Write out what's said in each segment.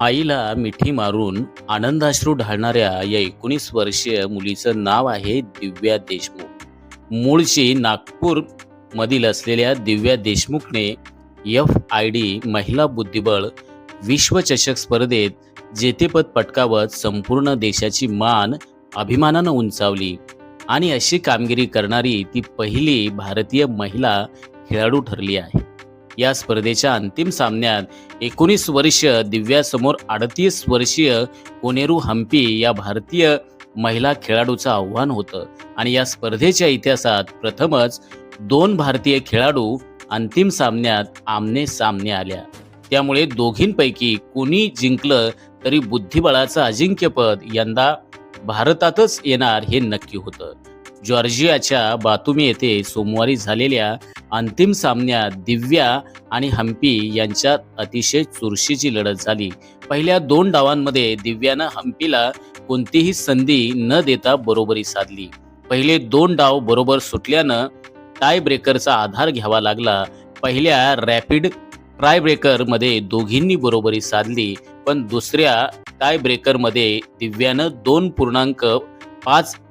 आईला मिठी मारून आनंदाश्रू ढाळणाऱ्या या 19 वर्षीय मुलीचं नाव आहे दिव्या देशमुख. मूळची नागपूर मधील असलेल्या दिव्या देशमुखने FID महिला बुद्धिबळ विश्वचषक स्पर्धेत जेतेपद पटकावत संपूर्ण देशाची मान अभिमानानं उंचावली आणि अशी कामगिरी करणारी ती पहिली भारतीय महिला खेळाडू ठरली आहे. या स्पर्धेच्या अंतिम सामन्यात 19 वर्षीय दिव्यासमोर 38 वर्षीय कोनेरू हम्पी या भारतीय महिला खेळाडूचं आव्हान होतं आणि या स्पर्धेच्या इतिहासात प्रथमच 2 भारतीय खेळाडू अंतिम सामन्यात आमने सामने आल्या. त्यामुळे दोघींपैकी कोणी जिंकलं तरी बुद्धिबळाचं अजिंक्यपद यंदा भारतातच येणार हे नक्की होतं. जॉर्जियाच्या बातुमी येथे सोमवारी झालेल्या अंतिम सामन्यात दिव्या आणि हम्पी यांच्यात अतिशय चुरशीची लढत झाली. पहिल्या 2 डावांमध्ये दिव्यानं हम्पीला कोणतीही संधी न देता बरोबरी साधली. पहिले 2 डाव बरोबर सुटल्यानं टाय ब्रेकरचा आधार घ्यावा लागला. पहिल्या रॅपिड टाय ब्रेकरमध्ये दोघींनी बरोबरी साधली, पण दुसऱ्या टाय ब्रेकरमध्ये दिव्यानं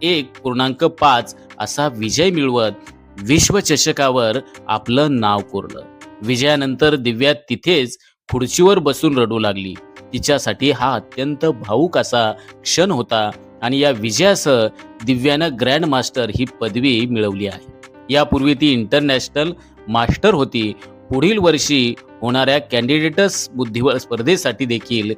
1.5 असा विजय मिळवत विश्वचषकावर आपलं नाव कोरलं. विजयानंतर दिव्या तिथेच खुर्चीवर बसून रडू लागली. तिच्यासाठी हा अत्यंत भावूक असा क्षण होता आणि या विजयासह दिव्यानं ग्रँड मास्टर ही पदवी मिळवली आहे. यापूर्वी ती इंटरनॅशनल मास्टर होती. पुढील वर्षी होणाऱ्या कॅन्डिडेट्स बुद्धिबळ स्पर्धेसाठी देखील